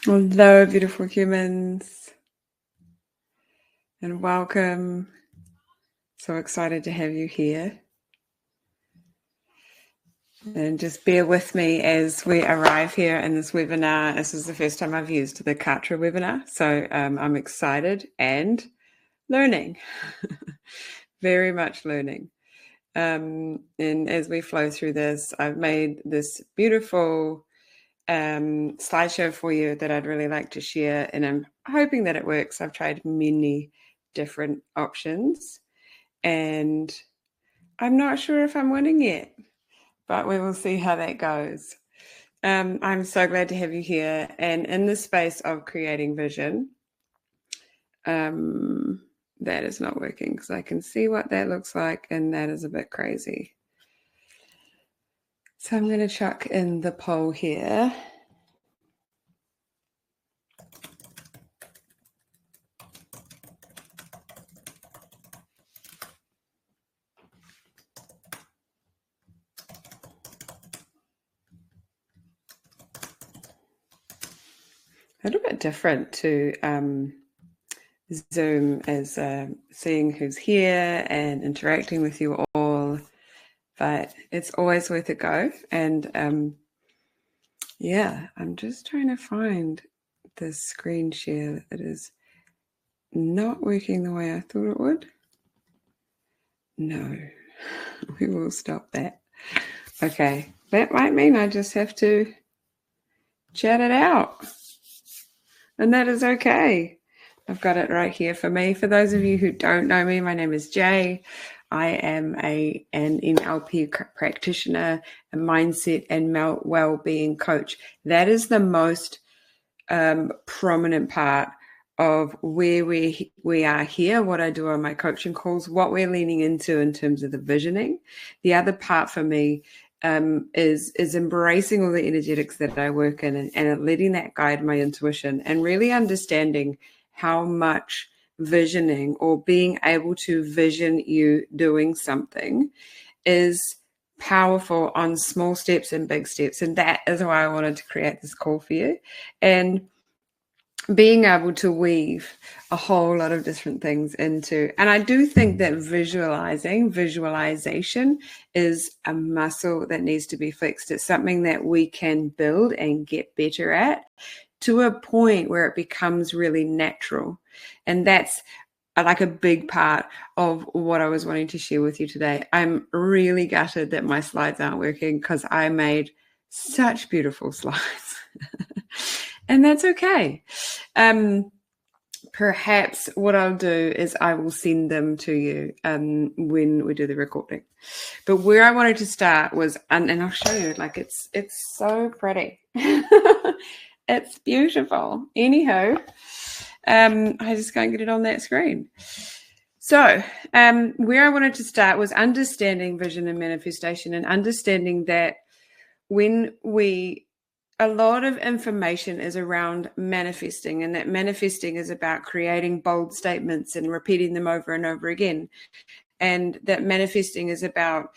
Hello, beautiful humans, and welcome. So excited to have you here. And just bear with me as we arrive here in this webinar. This is the first time I've used the Kartra webinar, so I'm excited and learning, very much learning. And as we flow through this, I've made this beautiful slideshow for you that I'd really like to share, and I'm hoping that it works. I've tried many different options, and I'm not sure if I'm winning yet, but we will see how that goes. I'm so glad to have you here, and in the space of creating vision, that is not working because I can see what that looks like, and that is a bit crazy. So I'm going to chuck in the poll here. A little bit different to Zoom as seeing who's here and interacting with you all, but it's always worth a go. And yeah, I'm just trying to find the screen share that is not working the way I thought it would. No, we will stop that. Okay, that might mean I just have to chat it out, and that is okay. I've got it right here for me. For those of you who don't know me, my name is Jay. I am an NLP practitioner, a mindset and well-being coach. That is the most prominent part of where we are here, what I do on my coaching calls, what we're leaning into in terms of the visioning. The other part for me is embracing all the energetics that I work in and letting that guide my intuition and really understanding how much visioning or being able to vision you doing something is powerful on small steps and big steps. And that is why I wanted to create this call for you. And being able to weave a whole lot of different things into, and I do think that visualization is a muscle that needs to be flexed. It's something that we can build and get better at to a point where it becomes really natural. And that's like a big part of what I was wanting to share with you today. I'm really gutted that my slides aren't working because I made such beautiful slides. And that's okay. Perhaps what I'll do is I will send them to you when we do the recording. But where I wanted to start was, and I'll show you, like it's so pretty. It's beautiful. Anyhow, I just can't get it on that screen. So where I wanted to start was understanding vision and manifestation, and understanding that when a lot of information is around manifesting, and that manifesting is about creating bold statements and repeating them over and over again. And that manifesting is about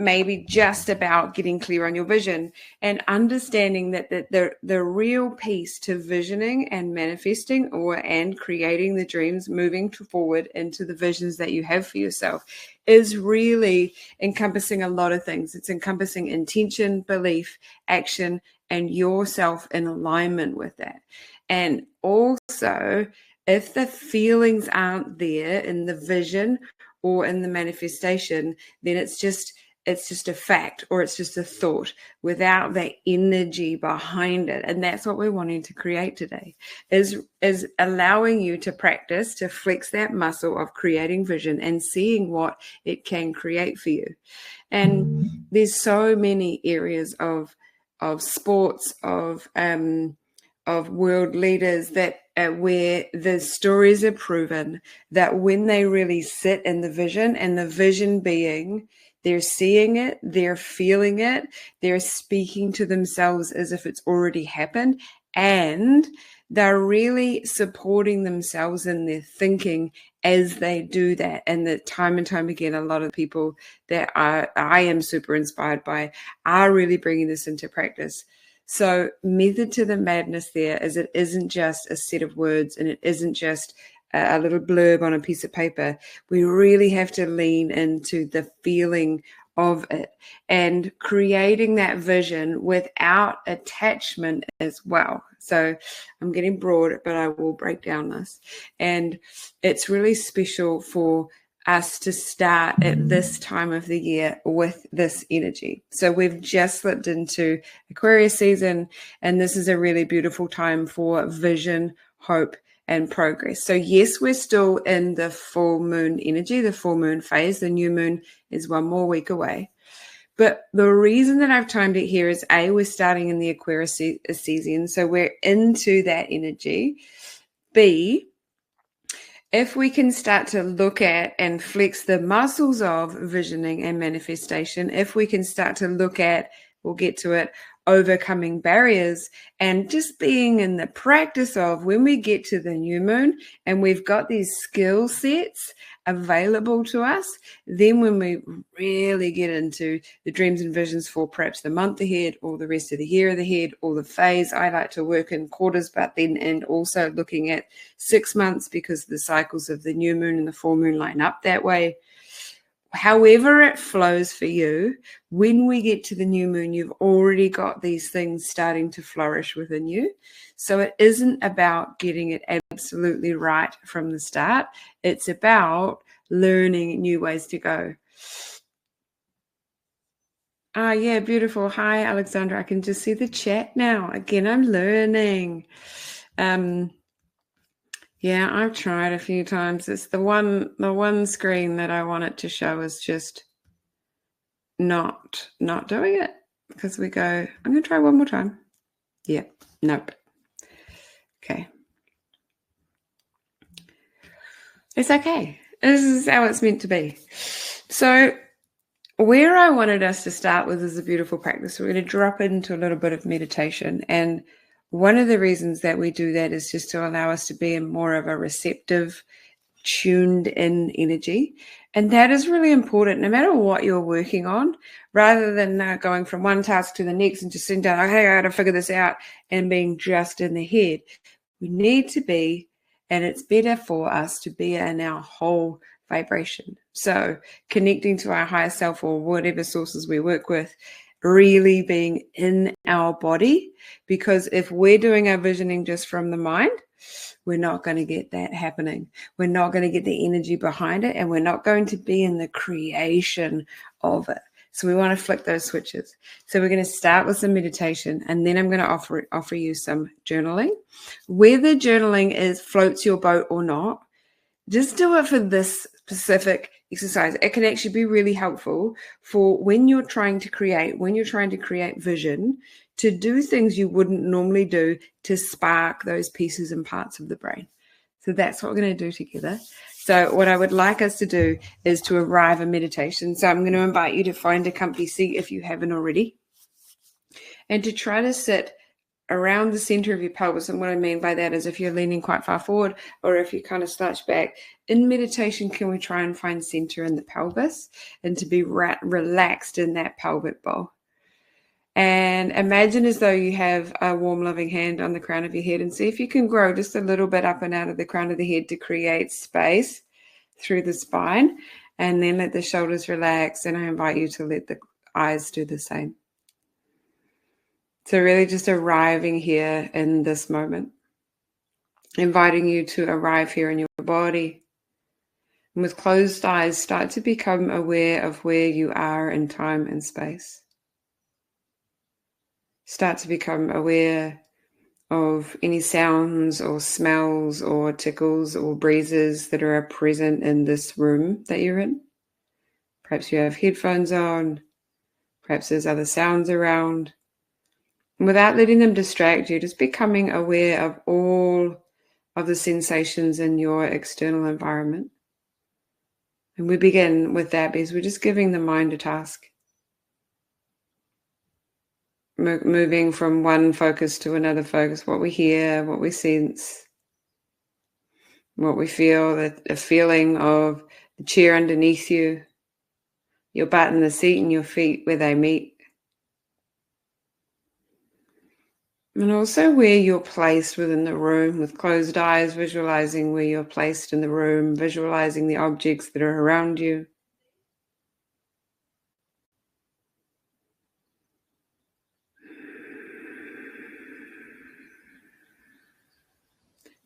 maybe just about getting clear on your vision, and understanding that the real piece to visioning and manifesting and creating the dreams, moving forward into the visions that you have for yourself, is really encompassing a lot of things. It's encompassing intention, belief, action, and yourself in alignment with that. And also, if the feelings aren't there in the vision or in the manifestation, then it's just a fact, or it's just a thought without the energy behind it. And that's what we're wanting to create today, is allowing you to practice, to flex that muscle of creating vision and seeing what it can create for you. And there's so many areas of sports, of world leaders that where the stories are proven that when they really sit in the vision, and the vision being they're seeing it, they're feeling it, they're speaking to themselves as if it's already happened, and they're really supporting themselves in their thinking as they do that. And that time and time again, a lot of people that I am super inspired by are really bringing this into practice. So method to the madness there is it isn't just a set of words and it isn't just a little blurb on a piece of paper. We really have to lean into the feeling of it and creating that vision without attachment as well. So I'm getting broad, but I will break down this. And it's really special for us to start at this time of the year with this energy. So we've just slipped into Aquarius season, and this is a really beautiful time for vision, hope, and progress. So yes, we're still in the full moon energy, the full moon phase. The new moon is one more week away. But the reason that I've timed it here is A, we're starting in the Aquarius season, so we're into that energy. B, if we can start to look at and flex the muscles of visioning and manifestation, if we can start to look at, we'll get to it, overcoming barriers and just being in the practice of when we get to the new moon and we've got these skill sets available to us, then when we really get into the dreams and visions for perhaps the month ahead or the rest of the year ahead or the phase, I like to work in quarters, but then and also looking at 6 months because the cycles of the new moon and the full moon line up that way. However it flows for you, when we get to the new moon, you've already got these things starting to flourish within you. So it isn't about getting it absolutely right from the start. It's about learning new ways to go. Yeah, beautiful. Hi, Alexandra. I can just see the chat now. Again, I'm learning. Yeah, I've tried a few times. It's the one screen that I want it to show is just not doing it because we go, I'm going to try one more time. Yeah, nope. Okay. It's okay. This is how it's meant to be. So where I wanted us to start with is a beautiful practice. We're going to drop into a little bit of meditation. And one of the reasons that we do that is just to allow us to be in more of a receptive, tuned in energy. And that is really important no matter what you're working on, rather than going from one task to the next and just sitting down, okay, I got to figure this out and being just in the head. We need to be, and it's better for us to be in our whole vibration. So connecting to our higher self or whatever sources we work with, really being in our body, because if we're doing our visioning just from the mind, we're not going to get that happening. We're not going to get the energy behind it, and we're not going to be in the creation of it. So we want to flick those switches. So we're going to start with some meditation, and then I'm going to offer you some journaling. Whether journaling floats your boat or not, just do it for this specific exercise. It can actually be really helpful for when you're trying to create vision, to do things you wouldn't normally do to spark those pieces and parts of the brain. So that's what we're going to do together. So what I would like us to do is to arrive in meditation. So I'm going to invite you to find a comfy seat if you haven't already, and to try to sit around the center of your pelvis. And what I mean by that is if you're leaning quite far forward or if you kind of slouch back. In meditation, can we try and find center in the pelvis and to be relaxed in that pelvic bowl? And imagine as though you have a warm, loving hand on the crown of your head, and see if you can grow just a little bit up and out of the crown of the head to create space through the spine. And then let the shoulders relax. And I invite you to let the eyes do the same. So really just arriving here in this moment, inviting you to arrive here in your body. And with closed eyes, start to become aware of where you are in time and space. Start to become aware of any sounds or smells or tickles or breezes that are present in this room that you're in. Perhaps you have headphones on. Perhaps there's other sounds around. And without letting them distract you, just becoming aware of all of the sensations in your external environment. And we begin with that because we're just giving the mind a task. Moving from one focus to another focus, what we hear, what we sense, what we feel, the feeling of the chair underneath you, your butt in the seat and your feet where they meet. And also where you're placed within the room, with closed eyes, visualizing where you're placed in the room, visualizing the objects that are around you.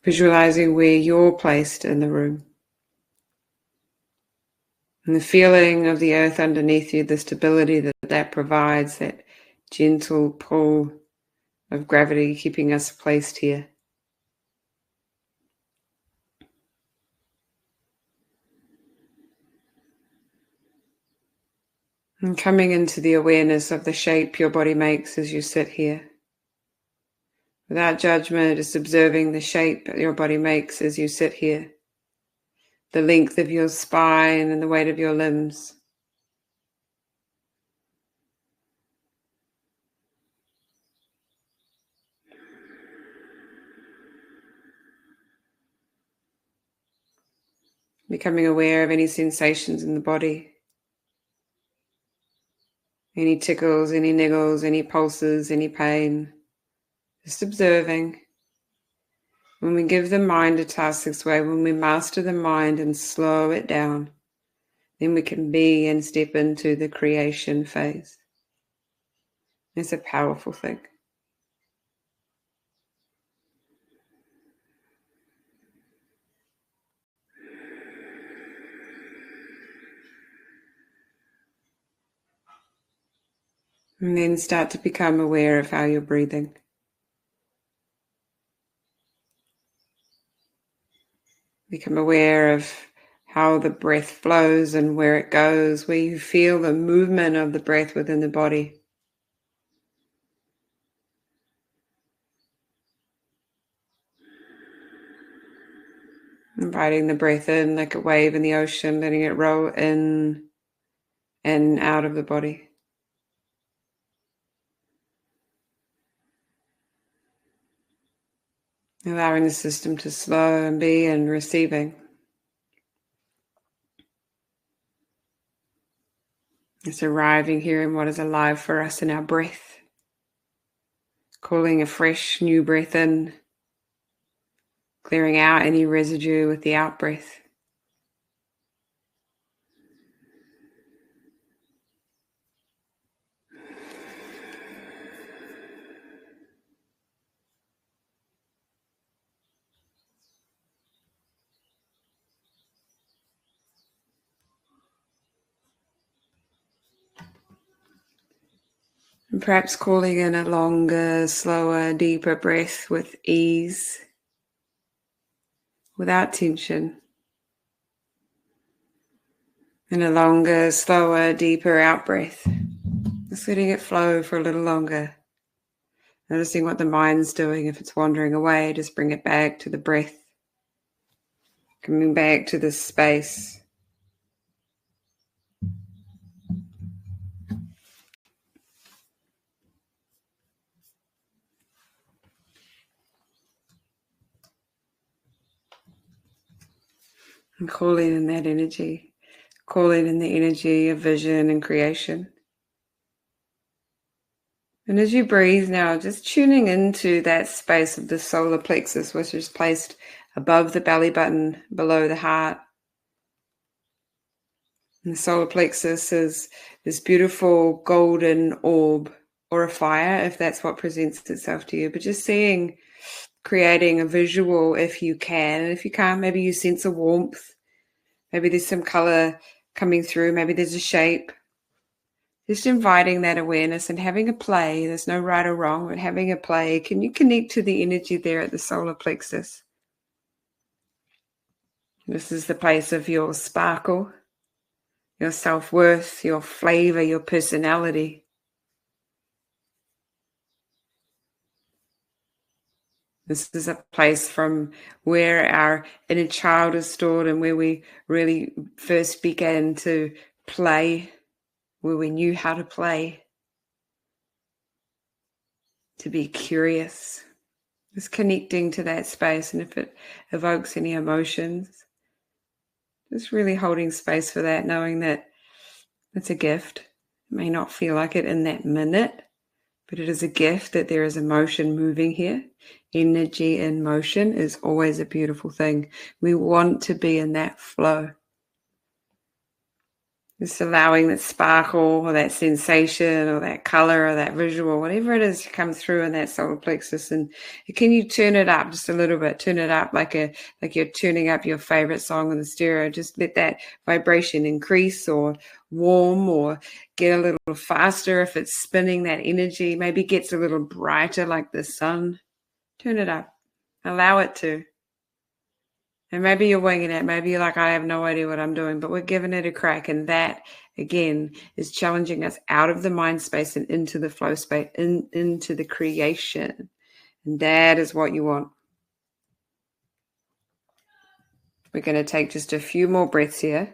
Visualizing where you're placed in the room. And the feeling of the earth underneath you, the stability that provides, that gentle pull of gravity keeping us placed here. And coming into the awareness of the shape your body makes as you sit here. Without judgment, just observing the shape your body makes as you sit here. The length of your spine and the weight of your limbs. Becoming aware of any sensations in the body. Any tickles, any niggles, any pulses, any pain. Just observing. When we give the mind a task this way, when we master the mind and slow it down, then we can be and step into the creation phase. It's a powerful thing. And then start to become aware of how you're breathing. Become aware of how the breath flows and where it goes, where you feel the movement of the breath within the body. Inviting the breath in like a wave in the ocean, letting it roll in and out of the body. Allowing the system to slow and be and receiving. It's arriving here in what is alive for us in our breath. Calling a fresh new breath in. Clearing out any residue with the out breath. And perhaps calling in a longer, slower, deeper breath with ease, without tension. And a longer, slower, deeper out breath. Just letting it flow for a little longer. Noticing what the mind's doing. If it's wandering away, just bring it back to the breath. Coming back to this space. And calling in that energy. Calling in the energy of vision and creation. And as you breathe now, just tuning into that space of the solar plexus, which is placed above the belly button, below the heart. And the solar plexus is this beautiful golden orb, or a fire, if that's what presents itself to you. But just creating a visual if you can. And if you can't, maybe you sense a warmth. Maybe there's some color coming through. Maybe there's a shape. Just inviting that awareness and having a play. There's no right or wrong, but having a play. Can you connect to the energy there at the solar plexus? This is the place of your sparkle, your self-worth, your flavor, your personality. This is a place from where our inner child is stored and where we really first began to play, where we knew how to play, to be curious. Just connecting to that space, and if it evokes any emotions, just really holding space for that, knowing that it's a gift. It may not feel like it in that minute, but it is a gift that there is emotion moving here. Energy in motion is always a beautiful thing. We want to be in that flow. Just allowing that sparkle or that sensation or that color or that visual, whatever it is, to come through in that solar plexus. And can you turn it up just a little bit? Turn it up like you're turning up your favorite song on the stereo. Just let that vibration increase or warm, or get a little faster if it's spinning. That energy maybe gets a little brighter like the sun. Turn it up. Allow it to. And maybe you're winging it. Maybe you're like, I have no idea what I'm doing, but we're giving it a crack. And that, again, is challenging us out of the mind space and into the flow space, into the creation. And that is what you want. We're going to take just a few more breaths here.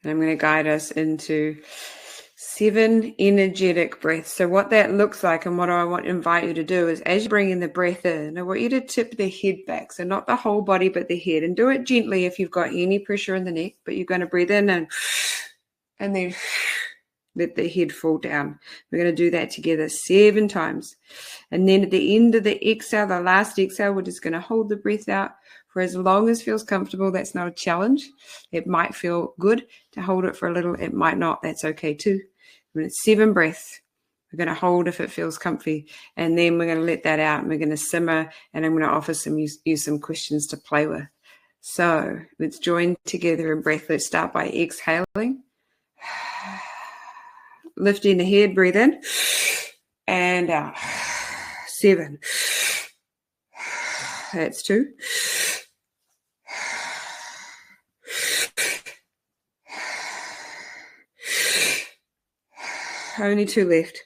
And I'm going to guide us into 7 energetic breaths. So what that looks like, and what I want to invite you to do, is as you bring in the breath in, I want you to tip the head back. So not the whole body, but the head. And do it gently if you've got any pressure in the neck, but you're going to breathe in and then let the head fall down. We're going to do that together 7 times. And then at the end of the exhale, the last exhale, we're just going to hold the breath out for as long as feels comfortable. That's not a challenge. It might feel good to hold it for a little. It might not. That's okay too. When it's 7 breaths, we're going to hold if it feels comfy. And then we're going to let that out and we're going to simmer. And I'm going to offer you some questions to play with. So let's join together in breath. Let's start by exhaling. Lifting the head, breathe in and out. 7. That's 2. Only 2 left.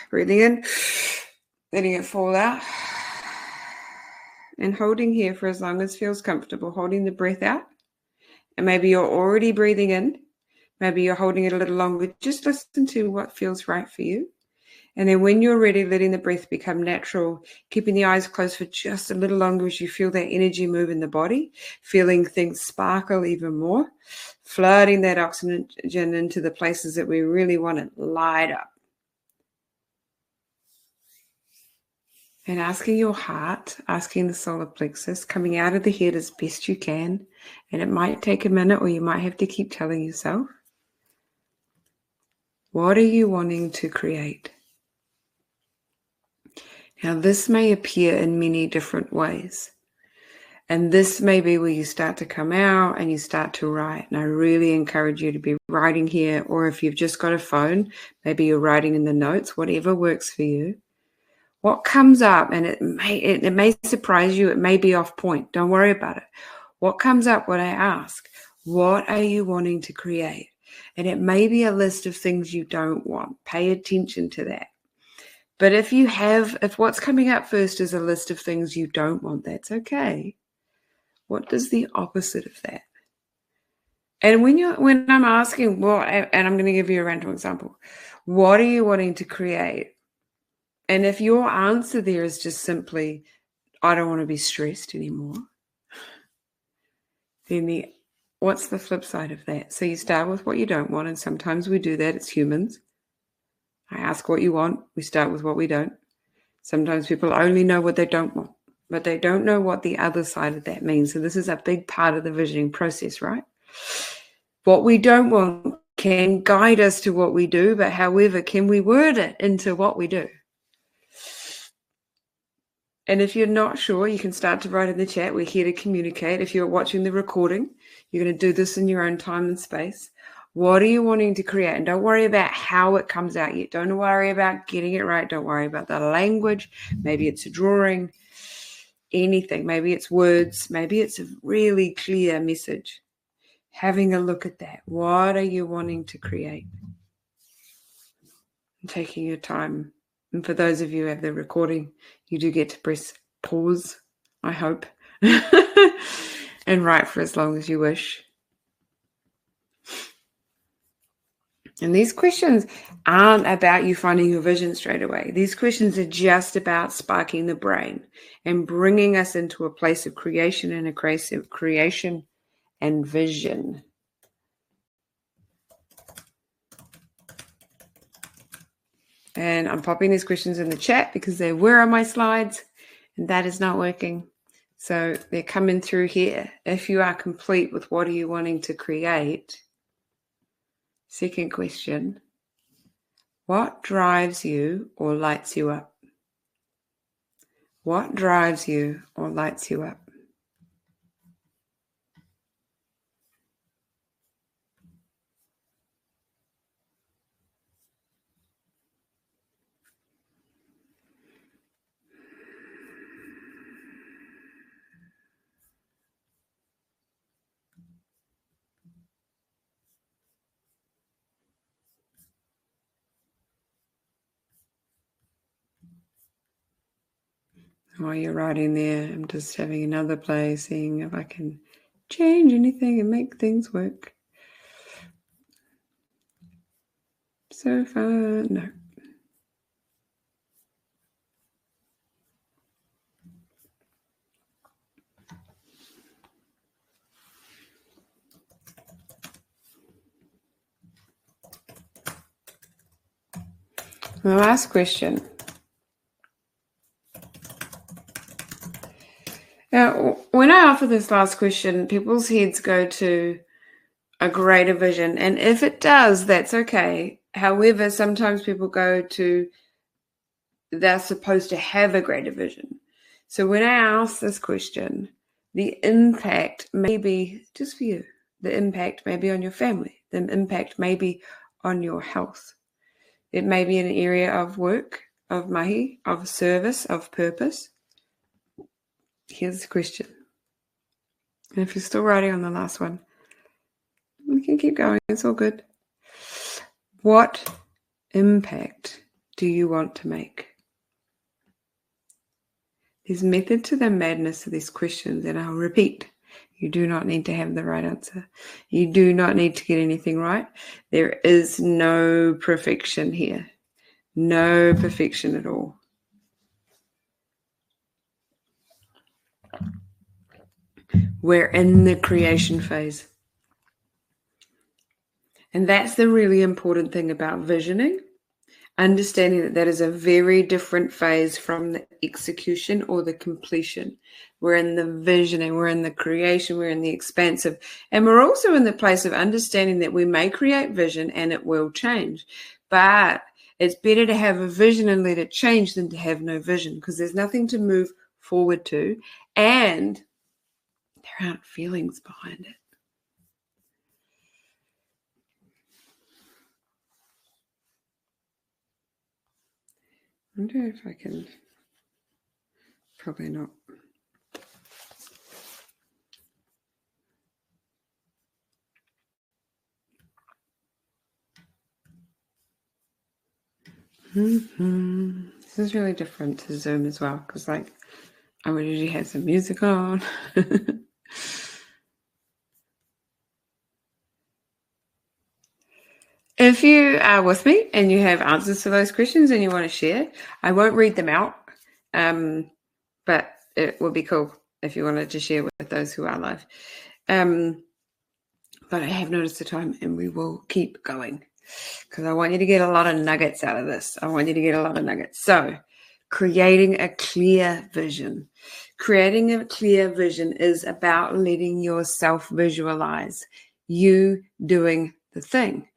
Breathing in, letting it fall out. And holding here for as long as feels comfortable, holding the breath out. And maybe you're already breathing in. Maybe you're holding it a little longer. Just listen to what feels right for you. And then when you're ready, letting the breath become natural, keeping the eyes closed for just a little longer as you feel that energy move in the body, feeling things sparkle even more, flooding that oxygen into the places that we really want to light up. And asking your heart, asking the solar plexus, coming out of the head as best you can. And it might take a minute, or you might have to keep telling yourself, what are you wanting to create? Now, this may appear in many different ways. And this may be where you start to come out and you start to write. And I really encourage you to be writing here. Or if you've just got a phone, maybe you're writing in the notes, whatever works for you. What comes up, and it may surprise you, it may be off point. Don't worry about it. What comes up when I ask, what are you wanting to create? And it may be a list of things you don't want. Pay attention to that. But if what's coming up first is a list of things you don't want, that's okay. What does the opposite of that? And when I'm asking, and I'm going to give you a random example, what are you wanting to create? And if your answer there is just simply, I don't want to be stressed anymore, then what's the flip side of that? So you start with what you don't want, and sometimes we do that. It's humans. I ask what you want. We start with what we don't. Sometimes people only know what they don't want, but they don't know what the other side of that means. So this is a big part of the visioning process, right? What we don't want can guide us to what we do, but however, can we word it into what we do? And if you're not sure, you can start to write in the chat. We're here to communicate. If you're watching the recording, you're going to do this in your own time and space. What are you wanting to create? And don't worry about how it comes out yet. Don't worry about getting it right. Don't worry about the language. Maybe it's a drawing, anything. Maybe it's words. Maybe it's a really clear message. Having a look at that. What are you wanting to create? And taking your time. And for those of you who have the recording, you do get to press pause, I hope, and write for as long as you wish. And these questions aren't about you finding your vision straight away. These questions are just about sparking the brain and bringing us into a place of creation and a creation and vision. And I'm popping these questions in the chat because they were on my slides and that is not working. So they're coming through here. If you are complete with what are you wanting to create? Second question. What drives you or lights you up? What drives you or lights you up? While you're writing there, I'm just having another play, seeing if I can change anything and make things work. So far, no. The last question. Now, when I offer this last question, people's heads go to a greater vision. And if it does, that's okay. However, sometimes people go to they're supposed to have a greater vision. So when I ask this question, the impact may be just for you. The impact may be on your family. The impact may be on your health. It may be an area of work, of mahi, of service, of purpose. Here's the question. And if you're still writing on the last one, we can keep going. It's all good. What impact do you want to make? There's method to the madness of these questions, and I'll repeat. You do not need to have the right answer. You do not need to get anything right. There is no perfection here. No perfection at all. We're in the creation phase. And that's the really important thing about visioning. Understanding that that is a very different phase from the execution or the completion. We're in the visioning, we're in the creation, we're in the expansive. And we're also in the place of understanding that we may create vision and it will change. But it's better to have a vision and let it change than to have no vision, because there's nothing to move forward to. And there aren't feelings behind it. I wonder if I can, probably not. This is really different to Zoom as well, because like I would usually have some music on. If you are with me and you have answers to those questions and you want to share, I won't read them out, but it would be cool if you wanted to share with those who are live. But I have noticed the time and we will keep going because I want you to get a lot of nuggets out of this. I want you to get a lot of nuggets. So creating a clear vision. Creating a clear vision is about letting yourself visualize you doing the thing.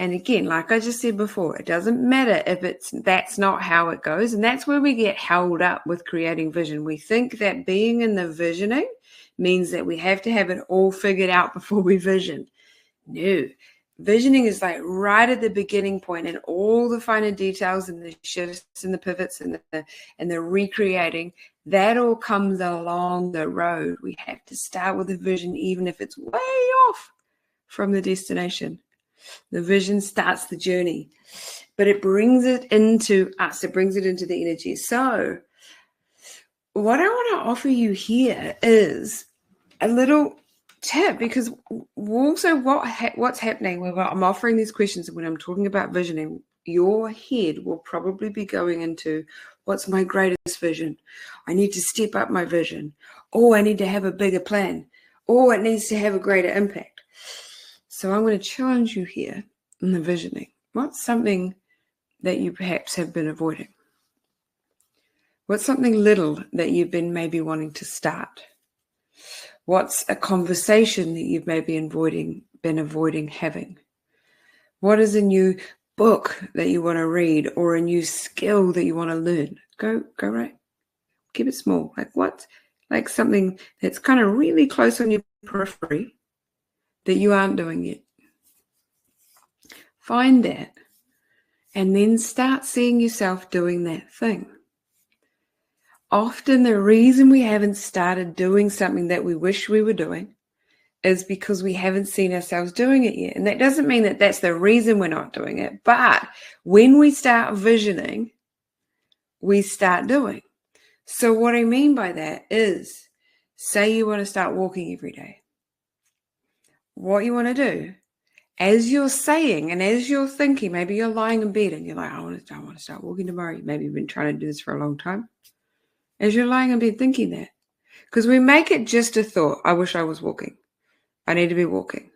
And again, like I just said before, it doesn't matter if that's not how it goes. And that's where we get held up with creating vision. We think that being in the visioning means that we have to have it all figured out before we vision. No. Visioning is like right at the beginning point, and all the finer details and the shifts and the pivots and the recreating, that all comes along the road. We have to start with a vision, even if it's way off from the destination. The vision starts the journey, but it brings it into us. It brings it into the energy. So what I want to offer you here is a little tip, because also what's happening when I'm offering these questions and when I'm talking about visioning, your head will probably be going into, what's my greatest vision? I need to step up my vision. Oh, I need to have a bigger plan. Oh, it needs to have a greater impact. So I'm going to challenge you here in the visioning. What's something that you perhaps have been avoiding? What's something little that you've been maybe wanting to start? What's a conversation that you've maybe been avoiding having? What is a new book that you want to read or a new skill that you want to learn? Go right. Keep it small. Like something that's kind of really close on your periphery that you aren't doing yet. Find that and then start seeing yourself doing that thing. Often the reason we haven't started doing something that we wish we were doing is because we haven't seen ourselves doing it yet. And that doesn't mean that that's the reason we're not doing it. But when we start visioning, we start doing. So what I mean by that is, say you want to start walking every day. What you want to do, as you're saying and as you're thinking, maybe you're lying in bed and you're like, I want to start walking tomorrow. Maybe you've been trying to do this for a long time. As you're lying in bed thinking that, because we make it just a thought. I wish I was walking. I need to be walking.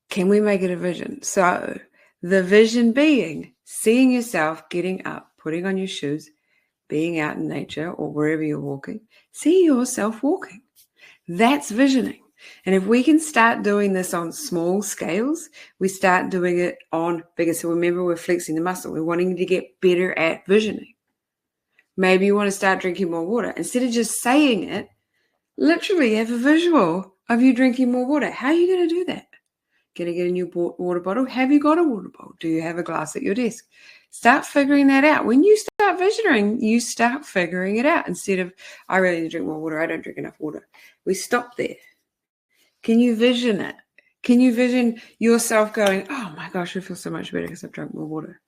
Can we make it a vision? So the vision being seeing yourself getting up, putting on your shoes, being out in nature or wherever you're walking, see yourself walking. That's visioning. And if we can start doing this on small scales, we start doing it on bigger. So remember, we're flexing the muscle. We're wanting to get better at visioning. Maybe you want to start drinking more water. Instead of just saying it, literally have a visual of you drinking more water. How are you going to do that? Going to get a new water bottle? Have you got a water bottle? Do you have a glass at your desk? Start figuring that out. When you start visioning, you start figuring it out. Instead of, I really need to drink more water. I don't drink enough water. We stop there. Can you vision it? Can you vision yourself going, oh my gosh, I feel so much better because I've drunk more water?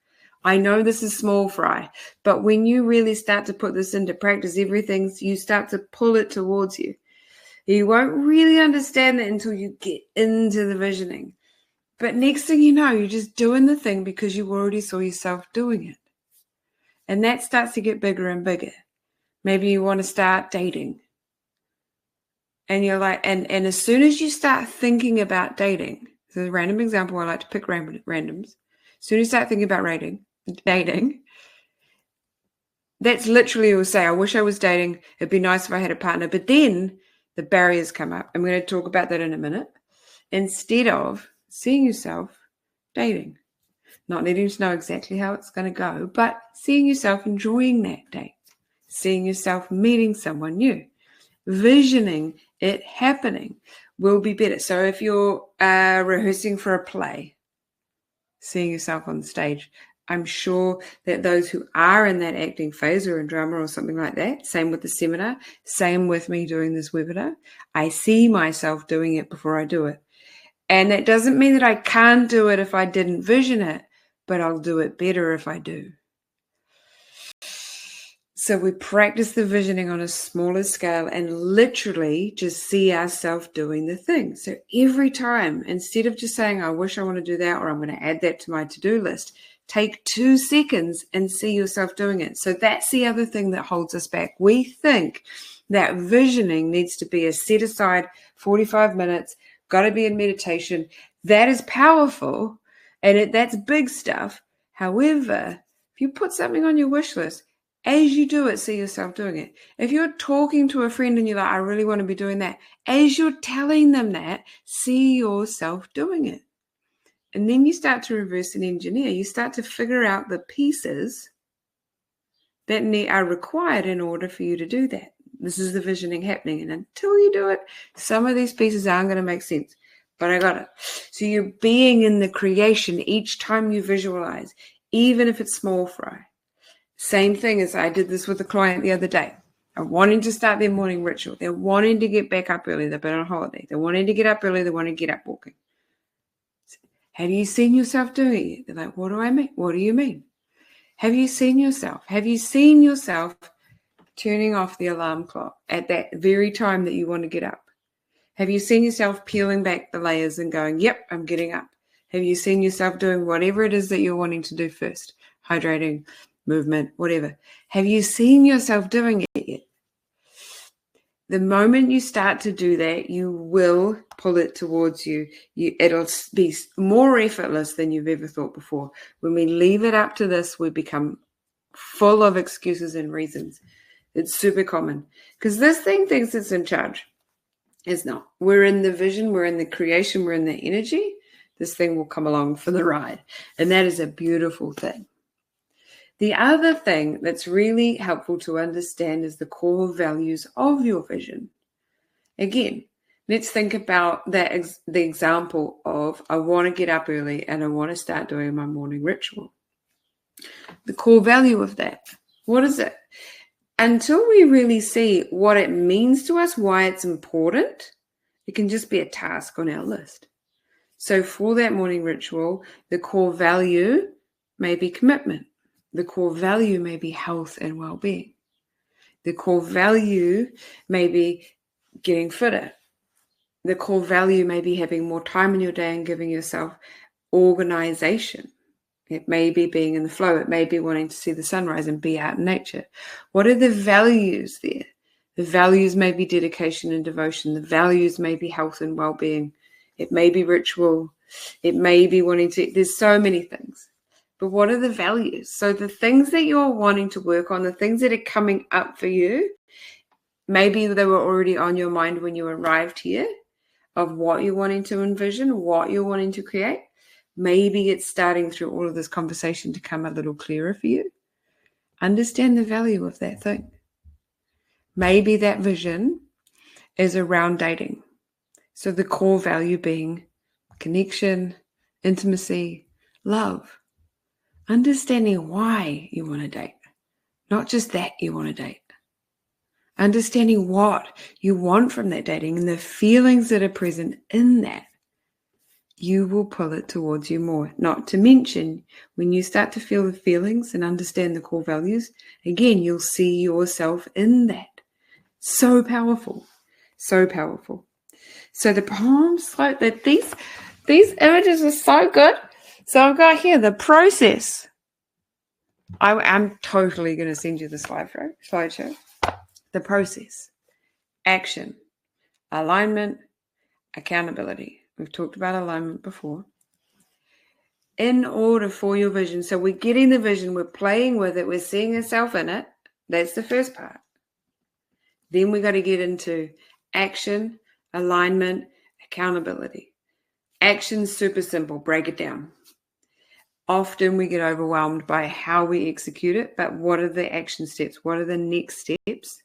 I know this is small fry, but when you really start to put this into practice, you start to pull it towards you. You won't really understand that until you get into the visioning. But next thing you know, you're just doing the thing because you already saw yourself doing it. And that starts to get bigger and bigger. Maybe you want to start dating. And you're like, and as soon as you start thinking about dating, this is a random example, I like to pick randoms. As soon as you start thinking about dating, that's literally you'll say, I wish I was dating. It'd be nice if I had a partner. But then the barriers come up. I'm going to talk about that in a minute. Instead of seeing yourself dating, not needing to know exactly how it's going to go, but seeing yourself enjoying that date, seeing yourself meeting someone new, visioning it happening will be better. So if you're rehearsing for a play, seeing yourself on stage, I'm sure that those who are in that acting phase or in drama or something like that, same with the seminar, same with me doing this webinar, I see myself doing it before I do it. And that doesn't mean that I can't do it if I didn't vision it, but I'll do it better if I do. So we practice the visioning on a smaller scale and literally just see ourselves doing the thing. So every time, instead of just saying, I wish I want to do that, or I'm going to add that to my to-do list, take 2 seconds and see yourself doing it. So that's the other thing that holds us back. We think that visioning needs to be a set aside 45 minutes, got to be in meditation. That is powerful and that's big stuff. However, if you put something on your wish list, as you do it, see yourself doing it. If you're talking to a friend and you're like, I really want to be doing that, as you're telling them that, see yourself doing it. And then you start to reverse and engineer. You start to figure out the pieces that are required in order for you to do that. This is the visioning happening. And until you do it, some of these pieces aren't going to make sense. But I got it. So you're being in the creation each time you visualize, even if it's small fry. Same thing as I did this with a client the other day. They're wanting to start their morning ritual. They're wanting to get back up early. They've been on holiday. They're wanting to get up early. They want to get up walking. Have you seen yourself doing it yet? They're like, what do I mean? What do you mean? Have you seen yourself? Have you seen yourself turning off the alarm clock at that very time that you want to get up? Have you seen yourself peeling back the layers and going, yep, I'm getting up? Have you seen yourself doing whatever it is that you're wanting to do first? Hydrating, movement, whatever. Have you seen yourself doing it yet? The moment you start to do that, you will pull it towards you. It'll be more effortless than you've ever thought before. When we leave it up to this, we become full of excuses and reasons. It's super common because this thing thinks it's in charge. It's not. We're in the vision, we're in the creation, we're in the energy. This thing will come along for the ride. And that is a beautiful thing. The other thing that's really helpful to understand is the core values of your vision. Again, let's think about the example of I want to get up early and I want to start doing my morning ritual. The core value of that, what is it? Until we really see what it means to us, why it's important, it can just be a task on our list. So for that morning ritual, the core value may be commitment. The core value may be health and well-being. The core value may be getting fitter. The core value may be having more time in your day and giving yourself organization. It may be being in the flow. It may be wanting to see the sunrise and be out in nature. What are the values there? The values may be dedication and devotion. The values may be health and well-being. It may be ritual. It may be wanting to, there's so many things. But what are the values? So the things that you're wanting to work on, the things that are coming up for you, maybe they were already on your mind when you arrived here of what you're wanting to envision, what you're wanting to create. Maybe it's starting through all of this conversation to come a little clearer for you. Understand the value of that thing. Maybe that vision is around dating. So the core value being connection, intimacy, love. Understanding why you want to date, not just that you want to date. Understanding what you want from that dating and the feelings that are present in that. You will pull it towards you more. Not to mention, when you start to feel the feelings and understand the core values, again, you'll see yourself in that. So powerful. So powerful. So the poems, like that, these images are so good. So I've got here the process. I'm totally going to send you the slideshow. The process, action, alignment, accountability. We've talked about alignment before. In order for your vision, so we're getting the vision, we're playing with it, we're seeing ourselves in it. That's the first part. Then we got to get into action, alignment, accountability. Action's super simple. Break it down. Often we get overwhelmed by how we execute it, but what are the action steps? What are the next steps?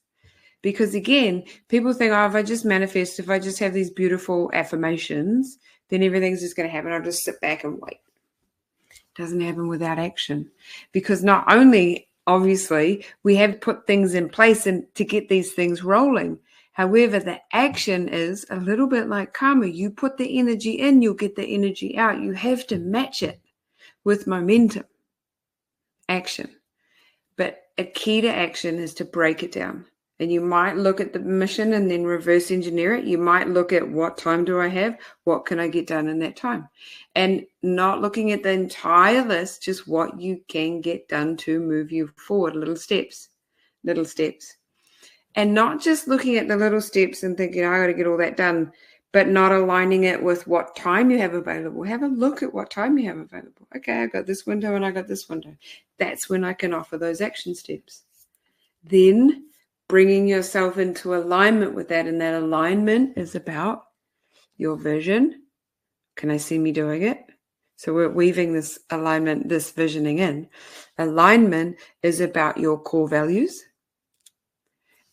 Because again, people think, oh, if I just manifest, if I just have these beautiful affirmations, then everything's just going to happen. I'll just sit back and wait. It doesn't happen without action. Because not only, obviously, we have put things in place and to get these things rolling. However, the action is a little bit like karma. You put the energy in, you'll get the energy out. You have to match it with momentum. Action. But a key to action is to break it down. And you might look at the mission and then reverse engineer it. You might look at what time do I have? What can I get done in that time? And not looking at the entire list, just what you can get done to move you forward, little steps. And not just looking at the little steps and thinking, I got to get all that done, but not aligning it with what time you have available. Have a look at what time you have available. Okay, I got this window and I got this window. That's when I can offer those action steps. Then bringing yourself into alignment with that. And that alignment is about your vision. Can I see me doing it? So we're weaving this alignment, this visioning in. Alignment is about your core values.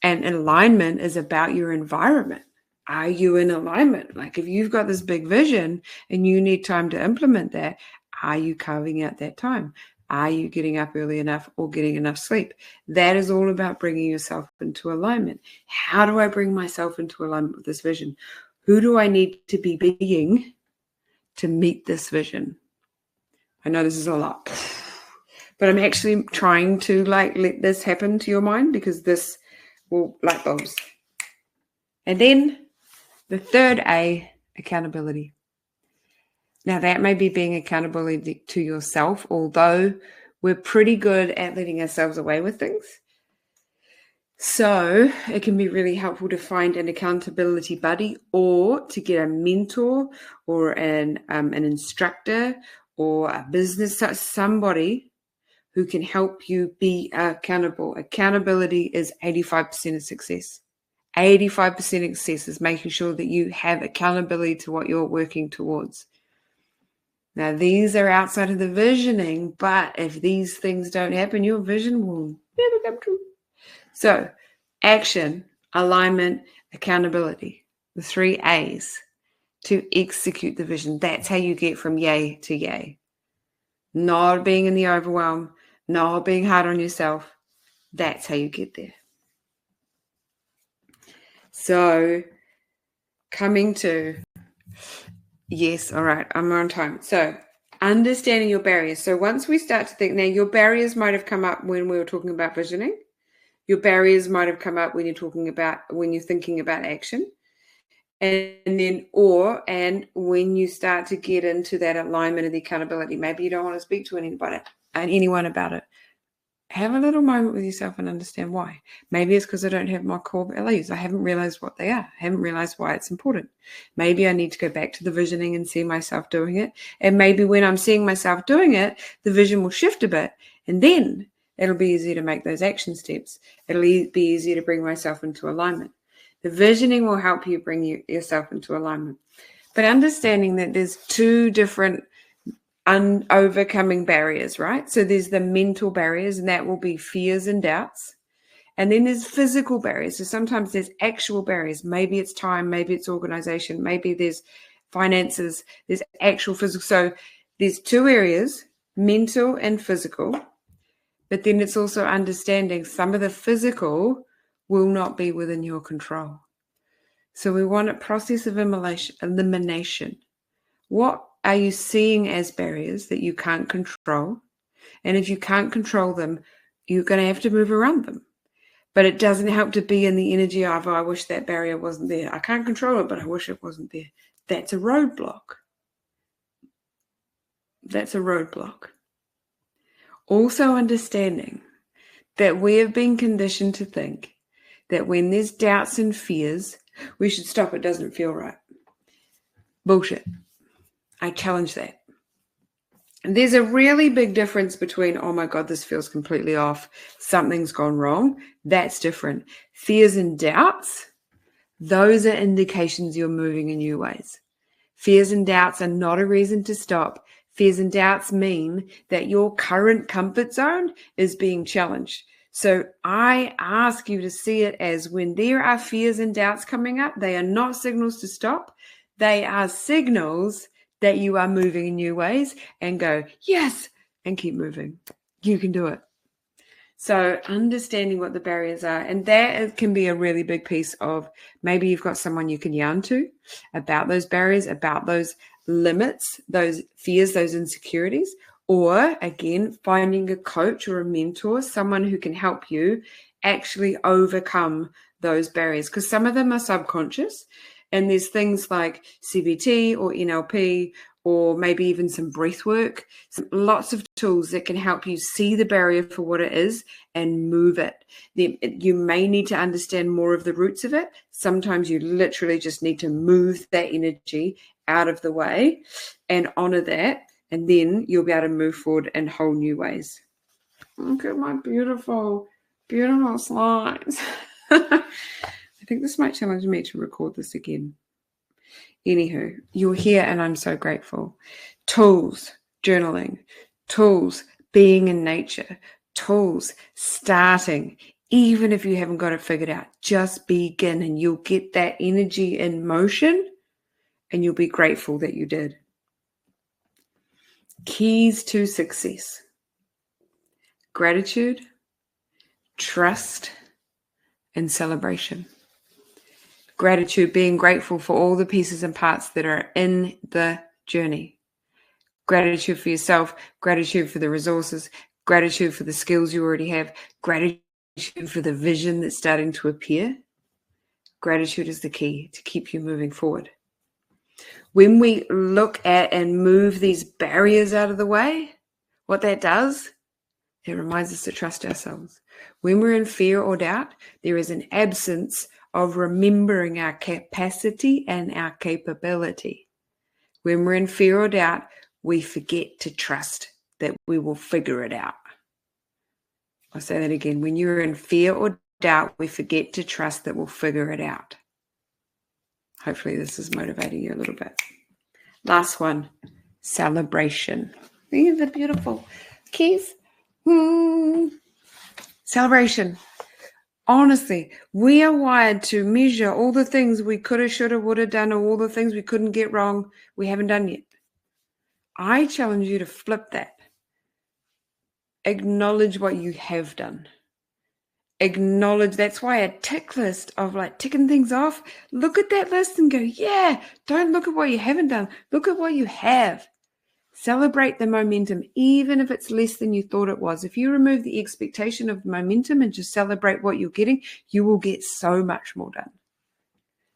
And alignment is about your environment. Are you in alignment? Like if you've got this big vision and you need time to implement that, are you carving out that time? Are you getting up early enough or getting enough sleep? That is all about bringing yourself into alignment. How do I bring myself into alignment with this vision? Who do I need to be being to meet this vision? I know this is a lot, but I'm actually trying to let this happen to your mind because this will light bulbs. And then The third A, accountability. Now, that may be being accountable to yourself, although we're pretty good at letting ourselves away with things. So it can be really helpful to find an accountability buddy, or to get a mentor or an instructor or a business, somebody who can help you be accountable. Accountability is 85% of success. 85% of success is making sure that you have accountability to what you're working towards. Now, these are outside of the visioning, but if these things don't happen, your vision will never come true. So, action, alignment, accountability, the 3 A's to execute the vision. That's how you get from yay to yay. Not being in the overwhelm, not being hard on yourself. That's how you get there. So, coming to, yes, all right, I'm on time. So, understanding your barriers. So, once we start to think, now your barriers might have come up when we were talking about visioning. Your barriers might have come up when you're thinking about action. And when you start to get into that alignment and the accountability, maybe you don't want to speak to anyone about it. Have a little moment with yourself and understand why. Maybe it's because I don't have my core values. I haven't realized what they are. I haven't realized why it's important. Maybe I need to go back to the visioning and see myself doing it. And maybe when I'm seeing myself doing it, the vision will shift a bit. And then it'll be easier to make those action steps. It'll be easier to bring myself into alignment. The visioning will help you bring yourself into alignment. But understanding that there's 2 different overcoming barriers, right? So there's the mental barriers, and that will be fears and doubts. And then there's physical barriers. So sometimes there's actual barriers. Maybe it's time, maybe it's organization, maybe there's finances, there's actual physical. So there's 2 areas, mental and physical. But then it's also understanding some of the physical will not be within your control. So we want a process of elimination. What are you seeing as barriers that you can't control? And if you can't control them, you're going to have to move around them. But it doesn't help to be in the energy of, I wish that barrier wasn't there. I can't control it, but I wish it wasn't there. That's a roadblock. That's a roadblock. Also understanding that we have been conditioned to think that when there's doubts and fears, we should stop. It doesn't feel right. Bullshit. I challenge that. And there's a really big difference between, oh my God, this feels completely off. Something's gone wrong. That's different. Fears and doubts, those are indications you're moving in new ways. Fears and doubts are not a reason to stop. Fears and doubts mean that your current comfort zone is being challenged. So I ask you to see it as when there are fears and doubts coming up, they are not signals to stop. They are signals that you are moving in new ways, and go, yes, and keep moving. You can do it. So understanding what the barriers are, and that can be a really big piece of, maybe you've got someone you can yarn to about those barriers, about those limits, those fears, those insecurities, or again, finding a coach or a mentor, someone who can help you actually overcome those barriers, because some of them are subconscious. And there's things like CBT or NLP, or maybe even some breath work, lots of tools that can help you see the barrier for what it is and move it. You may need to understand more of the roots of it. Sometimes you literally just need to move that energy out of the way and honor that. And then you'll be able to move forward in whole new ways. Look at my beautiful, beautiful slides. I think this might challenge me to record this again. Anywho, you're here and I'm so grateful. Tools, journaling. Tools, being in nature. Tools, starting. Even if you haven't got it figured out, just begin and you'll get that energy in motion and you'll be grateful that you did. Keys to success: gratitude, trust, and celebration. Gratitude, being grateful for all the pieces and parts that are in the journey. Gratitude for yourself, gratitude for the resources, gratitude for the skills you already have, gratitude for the vision that's starting to appear. Gratitude is the key to keep you moving forward. When we look at and move these barriers out of the way, what that does, it reminds us to trust ourselves. When we're in fear or doubt, there is an absence of remembering our capacity and our capability. When we're in fear or doubt, we forget to trust that we will figure it out. I'll say that again. When you're in fear or doubt, we forget to trust that we'll figure it out. Hopefully this is motivating you a little bit. Last one, celebration. These are beautiful keys. Celebration. Honestly, we are wired to measure all the things we could have, should have, would have done, or all the things we couldn't get wrong we haven't done yet. I challenge you to flip that. Acknowledge what you have done. Acknowledge, that's why a tick list of like ticking things off, look at that list and go, yeah, don't look at what you haven't done. Look at what you have. Celebrate the momentum, even if it's less than you thought it was. If you remove the expectation of momentum and just celebrate what you're getting, you will get so much more done.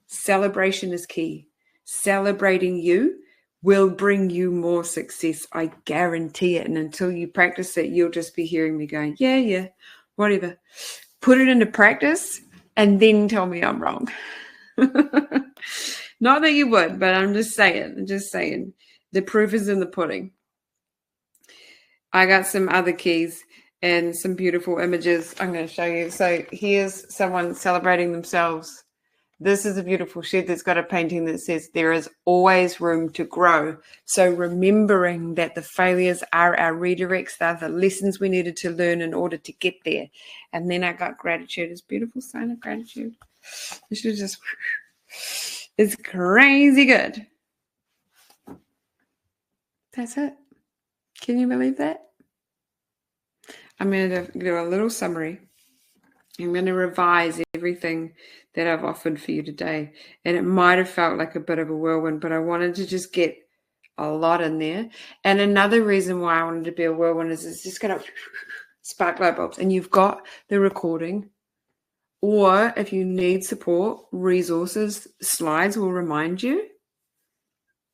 Celebration is key. Celebrating you will bring you more success. I guarantee it. And until you practice it, you'll just be hearing me going, yeah, whatever. Put it into practice and then tell me I'm wrong. Not that you would, but I'm just saying. The proof is in the pudding. I got some other keys and some beautiful images I'm going to show you. So here's someone celebrating themselves. This is a beautiful shed that's got a painting that says there is always room to grow. So remembering that the failures are our redirects, they're the lessons we needed to learn in order to get there. And then I got gratitude. It's a beautiful sign of gratitude. This is just, it's crazy good. That's it. Can you believe that? I'm going to do a little summary. I'm going to revise everything that I've offered for you today. And it might have felt like a bit of a whirlwind, but I wanted to just get a lot in there. And another reason why I wanted to be a whirlwind is it's just going to spark light bulbs. And you've got the recording. Or if you need support, resources, slides will remind you.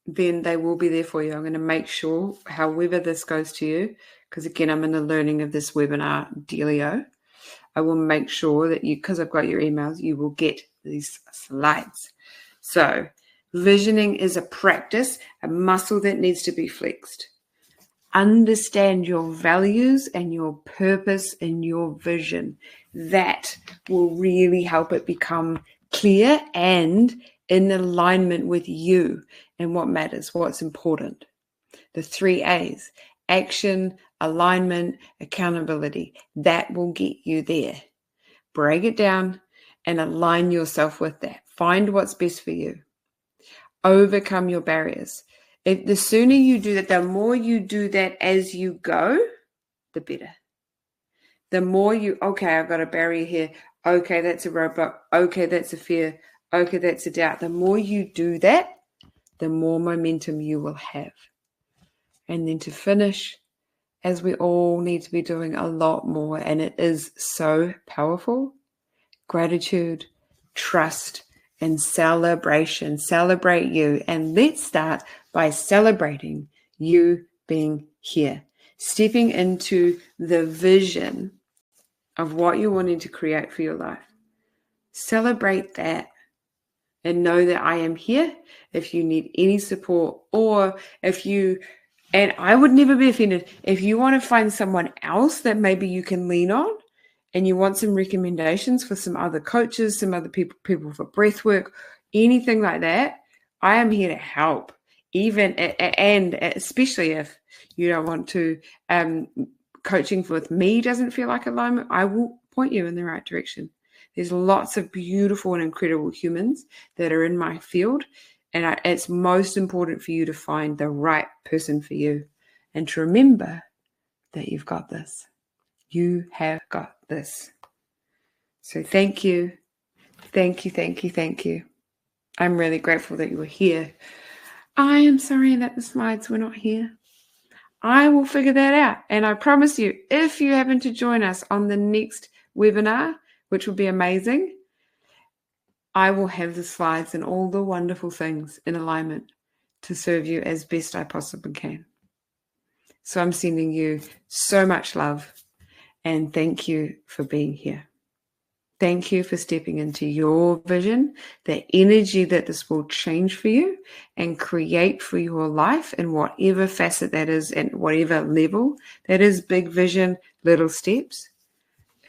Then they will be there for you. I'm going to make sure, however this goes to you, because again, I'm in the learning of this webinar dealio. I will make sure that you, because I've got your emails, you will get these slides. So visioning is a practice, a muscle that needs to be flexed. Understand your values and your purpose and your vision. That will really help it become clear and in alignment with you and what matters, what's important. The 3 A's, action, alignment, accountability. That will get you there. Break it down and align yourself with that. Find what's best for you. Overcome your barriers. The sooner you do that, the more you do that as you go, the better. The more okay, I've got a barrier here. Okay, that's a roadblock. Okay, that's a fear. Okay, that's a doubt. The more you do that, the more momentum you will have. And then to finish, as we all need to be doing a lot more, and it is so powerful, gratitude, trust, and celebration. Celebrate you. And let's start by celebrating you being here, stepping into the vision of what you're wanting to create for your life. Celebrate that and know that I am here if you need any support, or if you, and I would never be offended, if you want to find someone else that maybe you can lean on and you want some recommendations for some other coaches, some other people for breath work, anything like that, I am here to help. Even, and especially if you don't want to, coaching with me doesn't feel like alignment, I will point you in the right direction. There's lots of beautiful and incredible humans that are in my field, and it's most important for you to find the right person for you and to remember that you've got this. You have got this. So thank you. Thank you, thank you, thank you. I'm really grateful that you were here. I am sorry that the slides were not here. I will figure that out. And I promise you, if you happen to join us on the next webinar, which will be amazing, I will have the slides and all the wonderful things in alignment to serve you as best I possibly can. So I'm sending you so much love and thank you for being here. Thank you for stepping into your vision, the energy that this will change for you and create for your life in whatever facet that is and whatever level. That is big vision, little steps.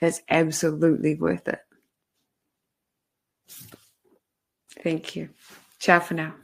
It's absolutely worth it. Thank you. Ciao for now.